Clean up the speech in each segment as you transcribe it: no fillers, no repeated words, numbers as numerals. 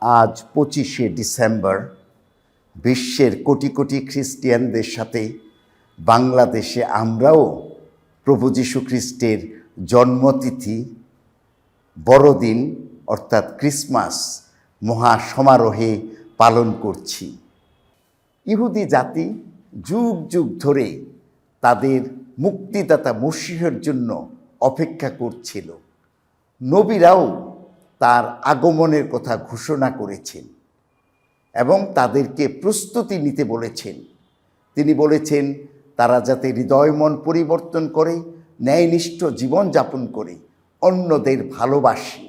আজ 25শে ডিসেম্বর বিশ্বের কোটি কোটি খ্রিস্টিয়ানদের সাথে বাংলাদেশে আমরাও প্রভু যীশু খ্রিস্টের জন্মতিথি বড়দিন অর্থাৎ ক্রিসমাস মহা সমারোহে পালন করছি। ইহুদি জাতি যুগ যুগ ধরে তাদের মুক্তিদাতা মসিহের জন্য অপেক্ষা করছিল। নবীরাও তার আগমনের কথা ঘোষণা করেছেন এবং তাদেরকে প্রস্তুতি নিতে বলেছেন। তিনি বলেছেন তারা যাতে হৃদয় মন পরিবর্তন করে ন্যায়নিষ্ঠ জীবনযাপন করে অন্যদের ভালোবাসে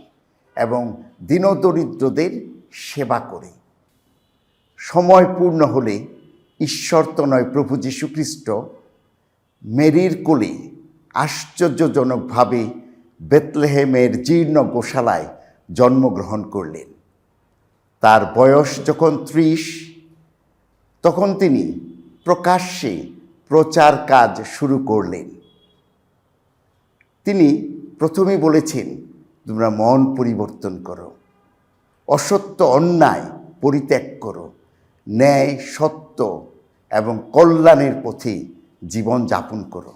এবং দীনদরিদ্রদের সেবা করে। সময় পূর্ণ হলে ঈশ্বর তো নয় প্রভু যীশু খ্রিস্ট মেরির কোলে আশ্চর্যজনকভাবে বেথলেহেমের জীর্ণ গোশালায় জন্মগ্রহণ করলেন। তার বয়স যখন 30 তখন তিনি প্রকাশ্যে প্রচার কাজ শুরু করলেন। তিনি প্রথমেই বলেছেন, তোমরা মন পরিবর্তন করো, অসত্য অন্যায় পরিত্যাগ করো, ন্যায় সত্য এবং কল্যাণের পথে জীবন যাপন করো।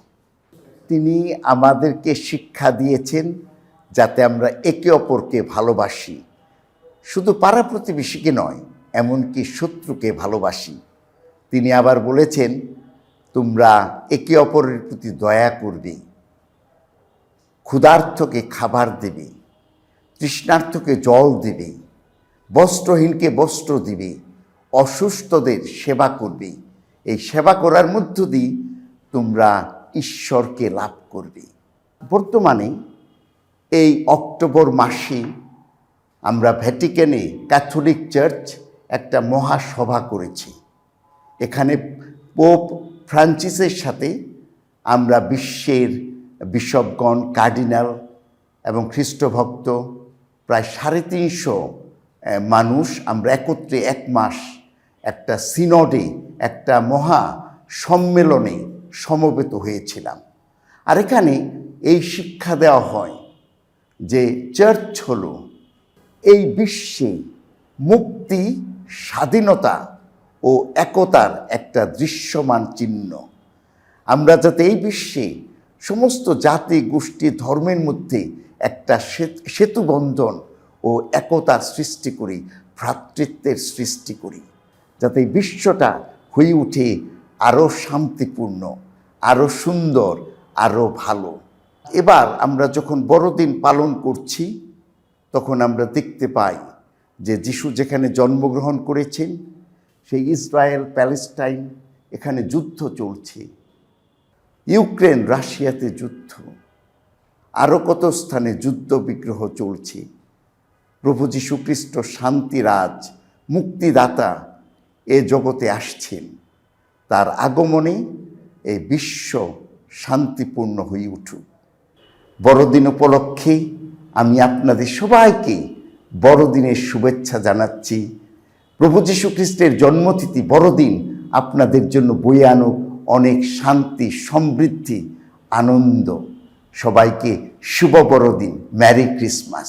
তিনি আমাদেরকে শিক্ষা দিয়েছেন যাতে আমরা একে অপরকে ভালোবাসি, শুধু পাড়া প্রতিবেশীকে নয়, এমনকি শত্রুকে ভালোবাসি। তিনি আবার বলেছেন তোমরা একে অপরের প্রতি দয়া করবে, ক্ষুধার্তকে খাবার দেবে, তৃষ্ণার্তকে জল দেবে, বস্ত্রহীনকে বস্ত্র দিবে, অসুস্থদের সেবা করবে। এই সেবা করার মধ্য দিয়ে তোমরা ঈশ্বরকে লাভ করবে। বর্তমানে এই অক্টোবর মাসে আমরা ভ্যাটিকানে ক্যাথলিক চার্চ একটা মহাসভা করেছি। এখানে পোপ ফ্রান্সিসের সাথে আমরা বিশ্বের বিশপগণ, কার্ডিনাল এবং খ্রিস্টভক্ত প্রায় 350 মানুষ আমরা একত্রে এক মাস একটা সিনডে, একটা মহা সম্মেলনে সমবেত হয়েছিলাম। আর এখানে এই শিক্ষা দেওয়া হয় যে চার্চ হলো এই বিশ্বে মুক্তি, স্বাধীনতা ও একতার একটা দৃশ্যমান চিহ্ন। আমরা যাতে এই বিশ্বে সমস্ত জাতি, গোষ্ঠী, ধর্মের মধ্যে একটা সেতুবন্ধন ও একতার সৃষ্টি করি, ভ্রাতৃত্বের সৃষ্টি করি, যাতে এই বিশ্বটা হয়ে ওঠে আরও শান্তিপূর্ণ, আরও সুন্দর, আরও ভালো। এবার আমরা যখন বড়দিন পালন করছি তখন আমরা দেখতে পাই যে যিশু যেখানে জন্মগ্রহণ করেছেন সেই ইসরায়েল প্যালেস্টাইন, এখানে যুদ্ধ চলছে, ইউক্রেন রাশিয়াতে যুদ্ধ, আরও কত স্থানে যুদ্ধ বিগ্রহ চলছে। প্রভু যীশু খ্রিস্ট শান্তিরাজ, মুক্তিদাতা এ জগতে আসছেন। তার আগমনে এই বিশ্ব শান্তিপূর্ণ হয়ে উঠুক। বড়দিন উপলক্ষে আমি আপনাদের সবাইকে বড়দিনের শুভেচ্ছা জানাচ্ছি। প্রভু যীশু খ্রিস্টের জন্মতিথি বড়দিন আপনাদের জন্য বয়ে আনুক অনেক শান্তি, সমৃদ্ধি, আনন্দ। সবাইকে শুভ বড়দিন, ম্যারি ক্রিসমাস।